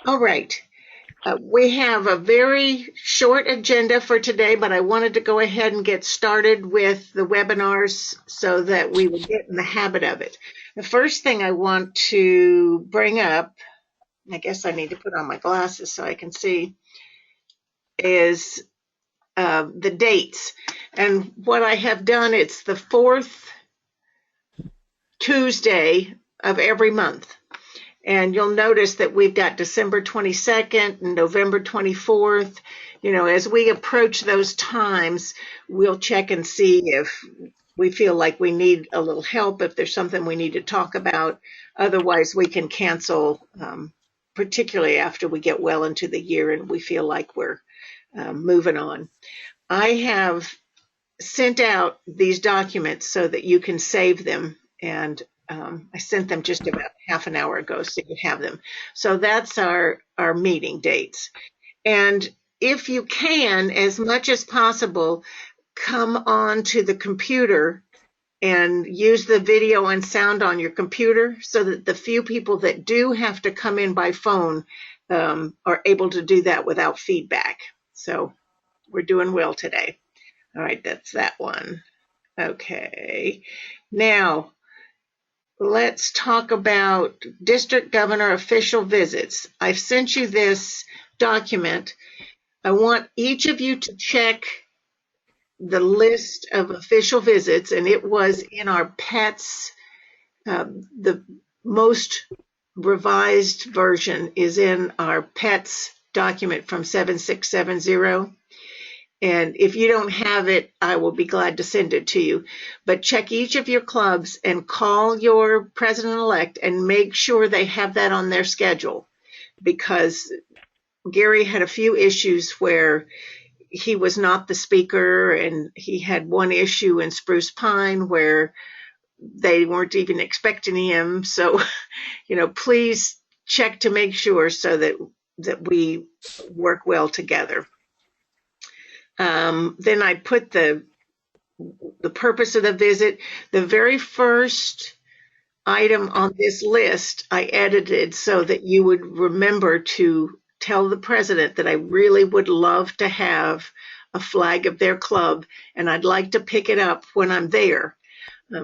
All right. We have a very short agenda for today, but I wanted to go ahead and get started with the webinars so that we would get in the habit of it. The first thing I want to bring up, I guess I need to put on my glasses so I can see, is the dates. And what I have done, it's the fourth Tuesday of every month. And you'll notice that we've got December 22nd and November 24th. You know, as we approach those times, we'll check and see if we feel like we need a little help, if there's something we need to talk about. Otherwise, we can cancel, particularly after we get well into the year and we feel like we're moving on. I have sent out these documents so that you can save them, and I sent them just about half an hour ago, so you have them. So that's our meeting dates. And if you can, as much as possible, come on to the computer and use the video and sound on your computer so that the few people that do have to come in by phone are able to do that without feedback. So we're doing well today. All right, that's that one. Okay. Now, let's talk about district governor official visits. I've sent you this document. I want each of you to check the list of official visits, and it was in our pets. The most revised version is in our pets document from 7670. And if you don't have it, I will be glad to send it to you. But check each of your clubs and call your president-elect and make sure they have that on their schedule, because Gary had a few issues where he was not the speaker, and he had one issue in Spruce Pine where they weren't even expecting him. So, please check to make sure so that we work well together. Then I put the purpose of the visit. The very first item on this list I edited so that you would remember to tell the president that I really would love to have a flag of their club, and I'd like to pick it up when I'm there,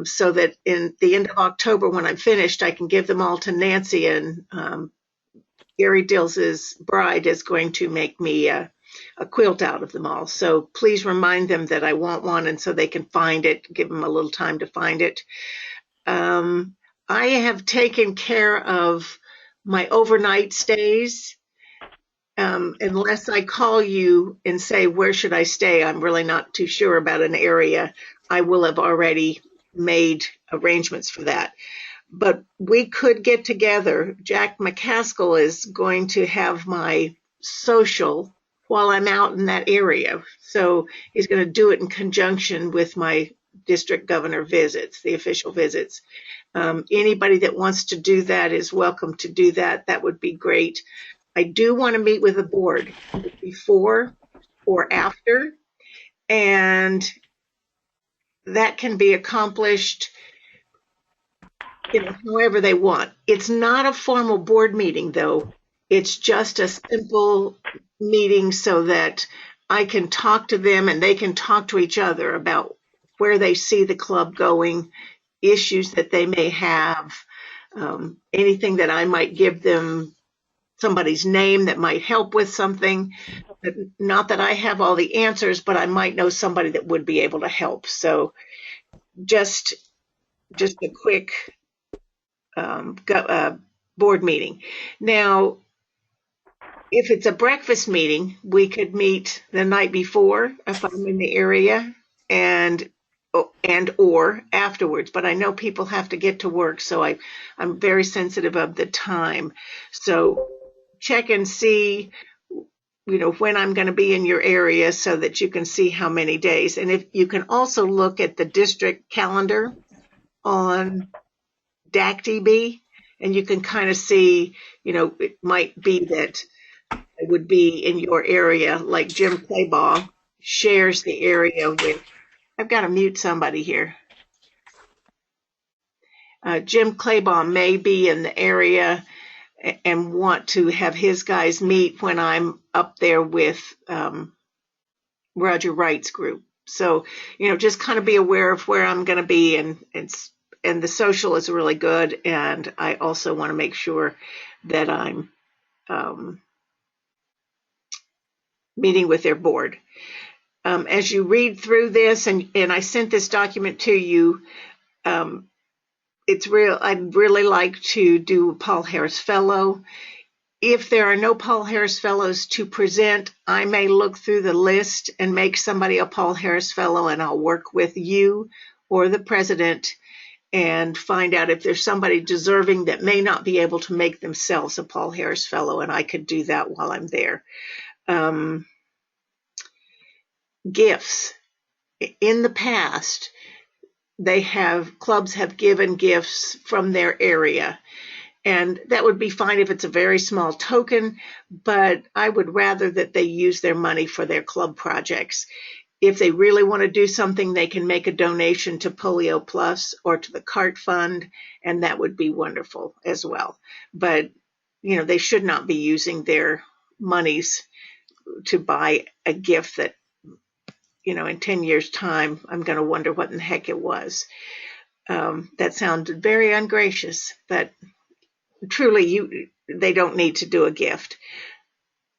so that in the end of October when I'm finished, I can give them all to Nancy, and Gary Dills's bride is going to make me a quilt out of them all. So please remind them that I want one, and so they can find it, give them a little time to find it. I have taken care of my overnight stays. Unless I call you and say, where should I stay? I'm really not too sure about an area. I will have already made arrangements for that. But we could get together. Jack McCaskill is going to have my social while I'm out in that area. So he's going to do it in conjunction with my district governor visits, the official visits. Anybody that wants to do that is welcome to do that. That would be great. I do want to meet with the board before or after, and that can be accomplished however they want. It's not a formal board meeting, though. It's just a simple meeting so that I can talk to them and they can talk to each other about where they see the club going, issues that they may have, anything that I might give them, somebody's name that might help with something. Not that I have all the answers, but I might know somebody that would be able to help. So just a quick board meeting. Now, if it's a breakfast meeting, we could meet the night before if I'm in the area, and or afterwards. But I know people have to get to work, so I'm very sensitive of the time. So check and see, when I'm going to be in your area so that you can see how many days. And if you can also look at the district calendar on DACDB, and you can kind of see, it might be that it would be in your area, like Jim Claybaugh shares the area with, I've got to mute somebody here. Jim Claybaugh may be in the area, and want to have his guys meet when I'm up there with Roger Wright's group. So, just kind of be aware of where I'm going to be, and the social is really good. And I also want to make sure that I'm meeting with their board. As you read through this, and I sent this document to you, it's real. I'd really like to do a Paul Harris Fellow. If there are no Paul Harris Fellows to present, I may look through the list and make somebody a Paul Harris Fellow, and I'll work with you or the president and find out if there's somebody deserving that may not be able to make themselves a Paul Harris Fellow, and I could do that while I'm there. Gifts. In the past, clubs have given gifts from their area. And that would be fine if it's a very small token, but I would rather that they use their money for their club projects. If they really want to do something, they can make a donation to Polio Plus or to the CART Fund, and that would be wonderful as well. But, they should not be using their monies to buy a gift that, in 10 years' time, I'm going to wonder what in the heck it was. That sounded very ungracious, but truly, they don't need to do a gift.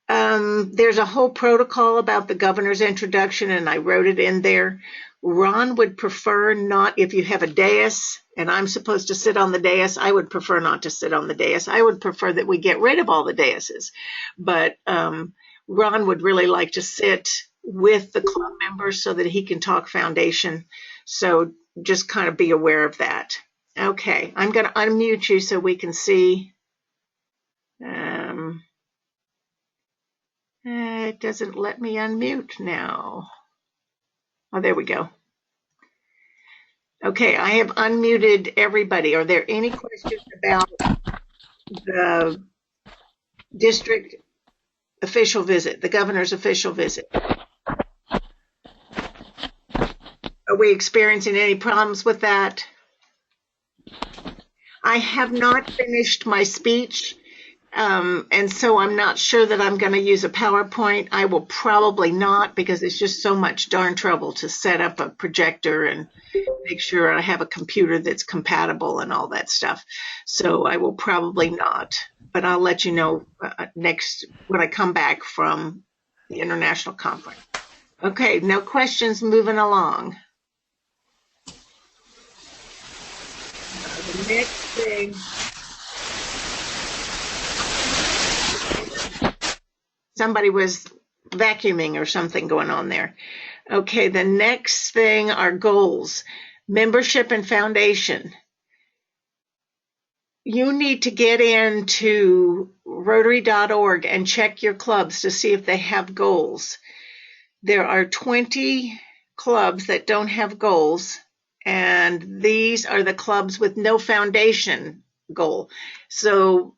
There's a whole protocol about the governor's introduction, and I wrote it in there. Ron would prefer not, if you have a dais and I'm supposed to sit on the dais, I would prefer not to sit on the dais. I would prefer that we get rid of all the daises. But Ron would really like to sit with the club members so that he can talk foundation. So just kind of be aware of that. Okay, I'm going to unmute you so we can see. It doesn't let me unmute now. Oh, there we go. Okay, I have unmuted everybody. Are there any questions about the district official visit, the governor's official visit? Are we experiencing any problems with that? I have not finished my speech, and so I'm not sure that I'm going to use a PowerPoint. I will probably not, because it's just so much darn trouble to set up a projector and make sure I have a computer that's compatible and all that stuff. So I will probably not, but I'll let you know next when I come back from the international conference. Okay, no questions, moving along. The next thing, somebody was vacuuming or something going on there. Okay, the next thing are goals, membership and foundation. You need to get into Rotary.org and check your clubs to see if they have goals. There are 20 clubs that don't have goals, and these are the clubs with no foundation goal. So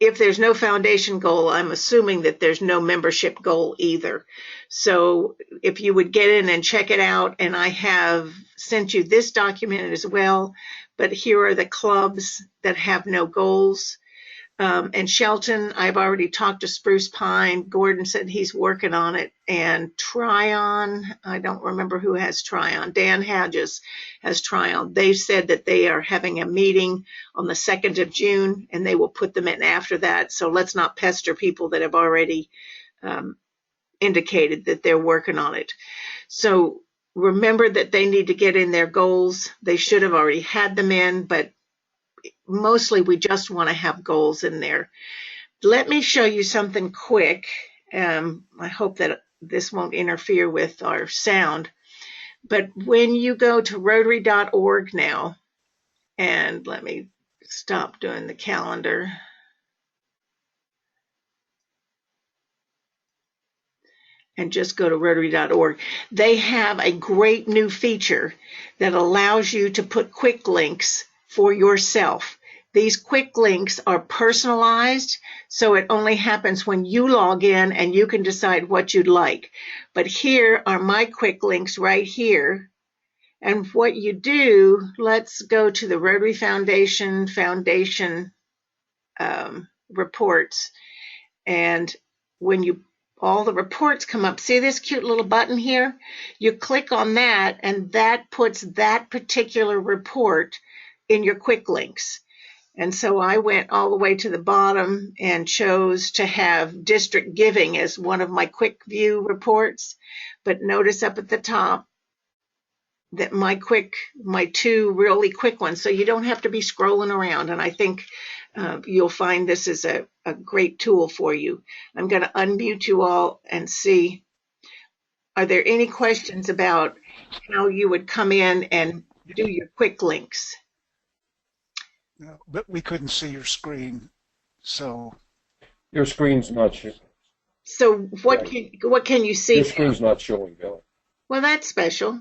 if there's no foundation goal, I'm assuming that there's no membership goal either. So if you would get in and check it out, and I have sent you this document as well, but here are the clubs that have no goals. And Shelton, I've already talked to Spruce Pine. Gordon said he's working on it. And Tryon, I don't remember who has Tryon. Dan Hadges has Tryon. They've said that they are having a meeting on the 2nd of June, and they will put them in after that. So let's not pester people that have already indicated that they're working on it. So remember that they need to get in their goals. They should have already had them in, but mostly we just want to have goals in there. Let me show you something quick. I hope that this won't interfere with our sound. But when you go to Rotary.org now, and let me stop doing the calendar. And just go to Rotary.org. They have a great new feature that allows you to put quick links for yourself. These quick links are personalized, so it only happens when you log in and you can decide what you'd like. But here are my quick links right here. And what you do, let's go to the Rotary Foundation reports. And when all the reports come up, see this cute little button here? You click on that, and that puts that particular report in your quick links. And so I went all the way to the bottom and chose to have district giving as one of my quick view reports. But notice up at the top that my two really quick ones, so you don't have to be scrolling around. And I think you'll find this is a great tool for you. I'm going to unmute you all and see, are there any questions about how you would come in and do your quick links? No, but we couldn't see your screen, so. Your screen's not showing. So what can you see? Your screen's not showing, Billy. Well, that's special.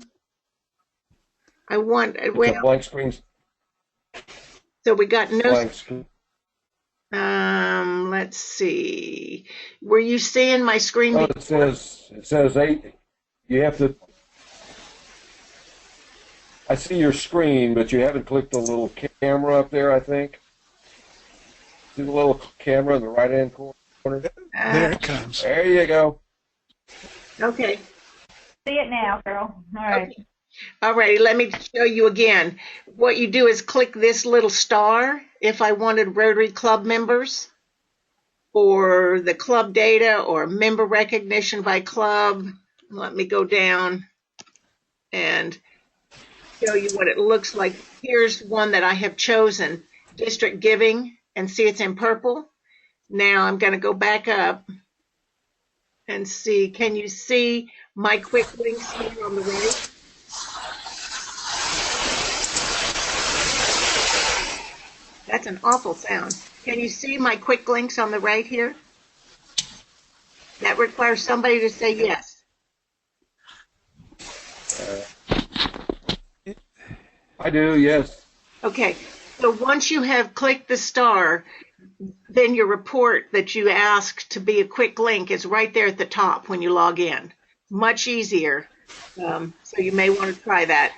It's a blank screen. So we got no blank screen. Let's see. Were you seeing my screen? Oh, it says 8. You have to. I see your screen, but you haven't clicked the little camera up there, I think. See the little camera in the right-hand corner? There it comes. There you go. Okay. See it now, Carol. All right. Okay. All right, let me show you again. What you do is click this little star if I wanted Rotary Club members, or the club data, or member recognition by club. Let me go down and show you what it looks like. Here's one that I have chosen, district giving, and see it's in purple. Now I'm going to go back up and see, can you see my quick links here on the right? That's an awful sound. Can you see my quick links on the right here? That requires somebody to say yes. I do, yes. Okay, so once you have clicked the star, then your report that you asked to be a quick link is right there at the top when you log in. Much easier. So you may want to try that.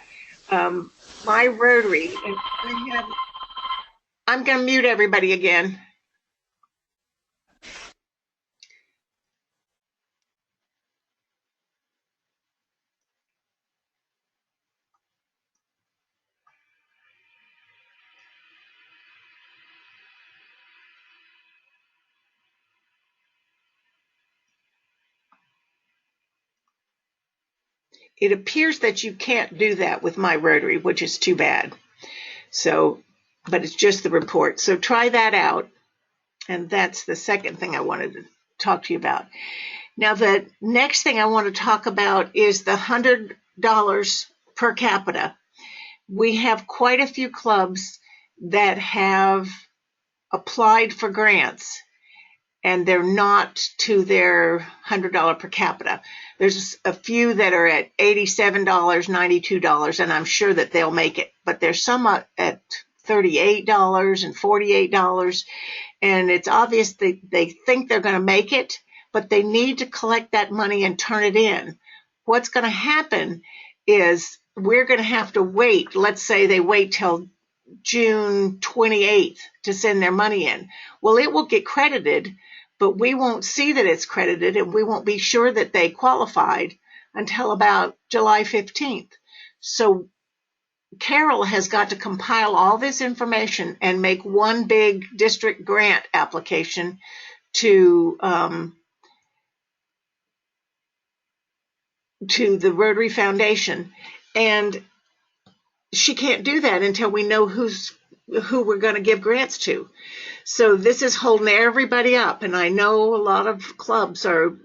My Rotary, and I'm going to mute everybody again. It appears that you can't do that with my Rotary, which is too bad. So, but it's just the report. So try that out. And that's the second thing I wanted to talk to you about. Now, the next thing I want to talk about is the $100 per capita. We have quite a few clubs that have applied for grants, and they're not to their $100 per capita. There's a few that are at $87, $92, and I'm sure that they'll make it. But there's some at $38 and $48, and it's obvious they think they're going to make it, but they need to collect that money and turn it in. What's going to happen is we're going to have to wait. Let's say they wait till June 28th to send their money in. Well, it will get credited, but we won't see that it's credited, and we won't be sure that they qualified until about July 15th. So Carol has got to compile all this information and make one big district grant application to the Rotary Foundation. And she can't do that until we know who we're going to give grants to. So this is holding everybody up. And I know a lot of clubs are,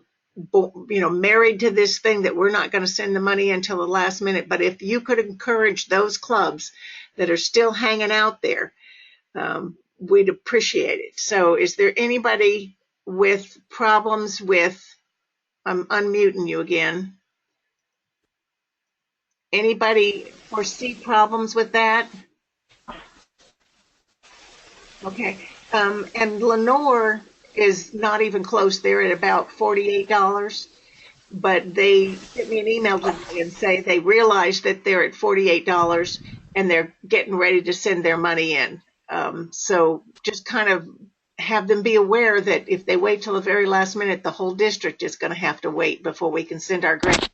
married to this thing that we're not going to send the money until the last minute. But if you could encourage those clubs that are still hanging out there, we'd appreciate it. So is there anybody with problems with, I'm unmuting you again. Anybody foresee problems with that? Okay. And Lenore is not even close. They're at about $48. But they sent me an email today and say they realized that they're at $48 and they're getting ready to send their money in. So just kind of have them be aware that if they wait till the very last minute, the whole district is going to have to wait before we can send our grant.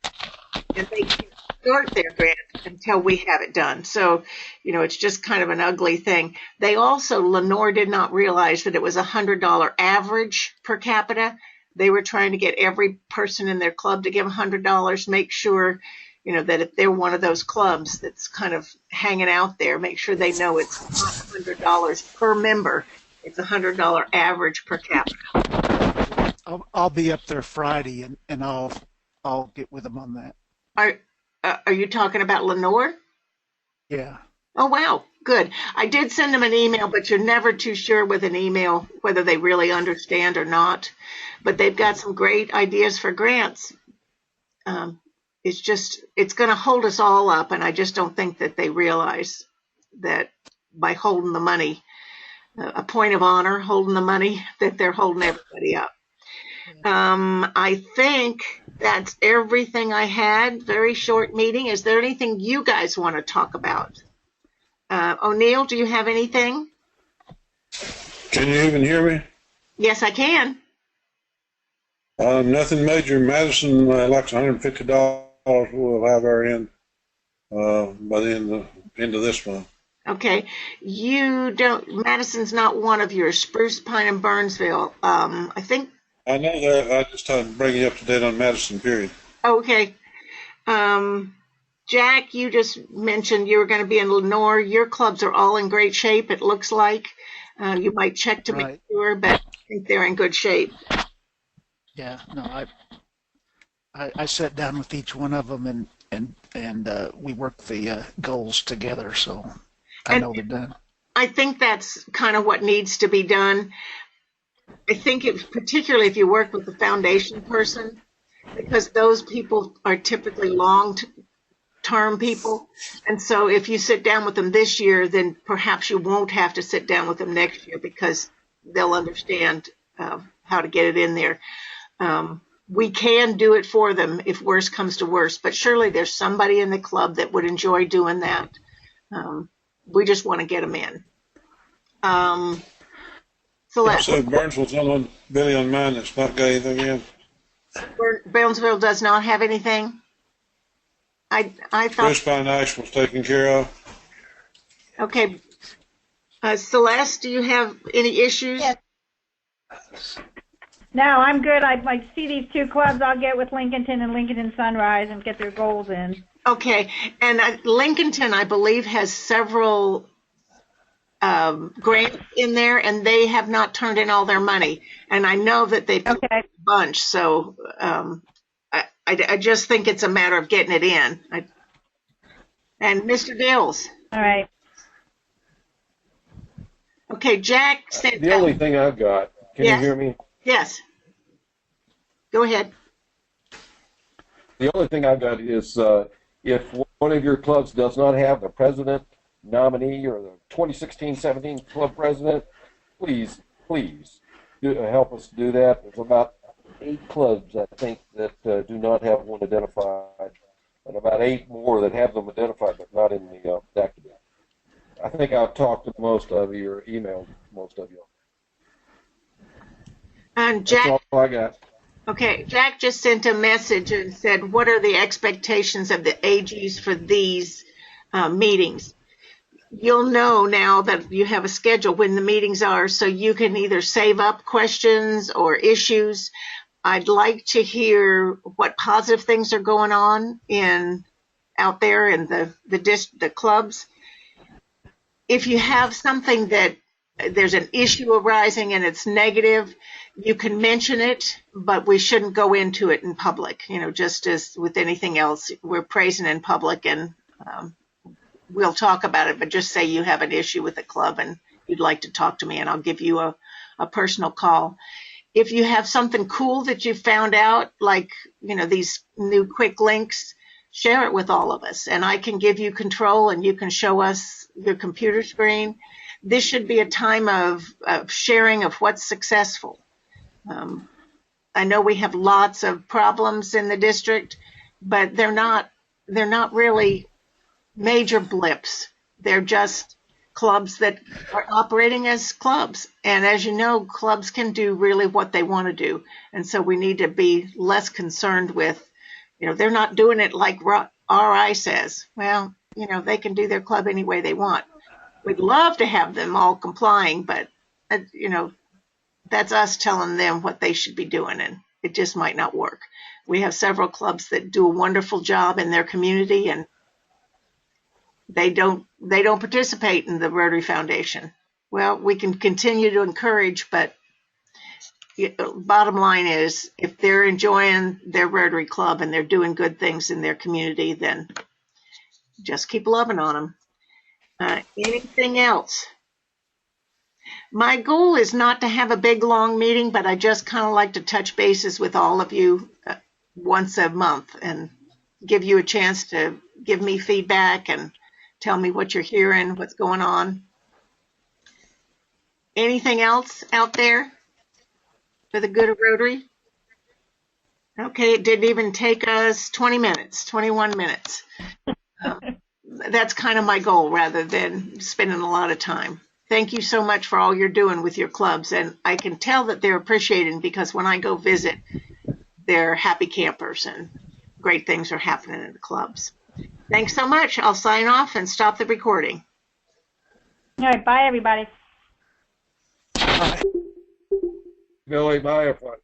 And they can't start their grant until we have it done. So, it's just kind of an ugly thing. They also, Lenore did not realize that it was $100 average per capita. They were trying to get every person in their club to give $100, make sure, that if they're one of those clubs that's kind of hanging out there, make sure they know it's not $100 per member. It's $100 average per capita. I'll be up there Friday, and I'll get with them on that. Are you talking about Lenore? Yeah. Oh, wow. Good. I did send them an email, but you're never too sure with an email whether they really understand or not. But they've got some great ideas for grants. It's going to hold us all up, and I just don't think that they realize that by holding the money, a point of honor, holding the money, that they're holding everybody up. I think that's everything I had. Very short meeting. Is there anything you guys want to talk about? O'Neill, do you have anything? Can you even hear me? Yes, I can. Nothing major. Madison likes $150. We'll have our end by the end of this month. Okay. Madison's not one of yours. Spruce, Pine, and Burnsville. I think. I know that. I just had to bring you up to date on Madison, period. Okay. Jack, you just mentioned you were going to be in Lenore. Your clubs are all in great shape, it looks like. You might check to make sure, but I think they're in good shape. Yeah, no, I sat down with each one of them and we worked the goals together, so I know they're done. I think that's kind of what needs to be done. I think particularly if you work with the foundation person, because those people are typically long-term people. And so if you sit down with them this year, then perhaps you won't have to sit down with them next year because they'll understand how to get it in there. We can do it for them if worse comes to worse, but surely there's somebody in the club that would enjoy doing that. We just want to get them in. So Burnsville's on Billy on mine that's not got anything in. Burnsville does not have anything. I thought. Spruce Pine Ash was taken care of. Okay. Celeste, do you have any issues? Yes. No, I'm good. I see these two clubs. I'll get with Lincolnton and Lincolnton Sunrise and get their goals in. Okay. And Lincolnton, I believe, has several grants in there, and they have not turned in all their money. And I know that they've got a bunch, so I just think it's a matter of getting it in. And Mr. Dills. All right. Okay, Jack sent. The only thing I've got. Can you hear me? Yes. Go ahead. The only thing I've got is if one of your clubs does not have the president nominee or the 2016-17 club president, please help us do that. There's about 8 clubs, I think, that do not have one identified, and about 8 more that have them identified but not in the document. I think I've talked to most of you or emailed most of you. And Jack, that's all I got. Okay, Jack just sent a message and said, what are the expectations of the AGs for these meetings? You'll know now that you have a schedule when the meetings are, so you can either save up questions or issues. I'd like to hear what positive things are going on out there in the clubs. If you have something that there's an issue arising and it's negative, you can mention it, but we shouldn't go into it in public. Just as with anything else, we're praising in public and we'll talk about it, but just say you have an issue with the club and you'd like to talk to me, and I'll give you a personal call. If you have something cool that you found out, like, these new quick links, share it with all of us, and I can give you control and you can show us your computer screen. This should be a time of sharing of what's successful. I know we have lots of problems in the district, but they're not really major blips. They're just clubs that are operating as clubs. And as you know, clubs can do really what they want to do. And so we need to be less concerned with, they're not doing it like RI says. Well, they can do their club any way they want. We'd love to have them all complying, but, that's us telling them what they should be doing, and it just might not work. We have several clubs that do a wonderful job in their community, and they don't participate in the Rotary Foundation. Well, we can continue to encourage, but bottom line is, if they're enjoying their Rotary Club and they're doing good things in their community, then just keep loving on them. Anything else? My goal is not to have a big, long meeting, but I just kind of like to touch bases with all of you once a month and give you a chance to give me feedback and tell me what you're hearing, what's going on. Anything else out there for the good of Rotary? Okay, it didn't even take us 20 minutes, 21 minutes. That's kind of my goal rather than spending a lot of time. Thank you so much for all you're doing with your clubs. And I can tell that they're appreciated because when I go visit, they're happy campers and great things are happening in the clubs. Thanks so much. I'll sign off and stop the recording. All right, bye, everybody. Bye. Billy, bye, everyone.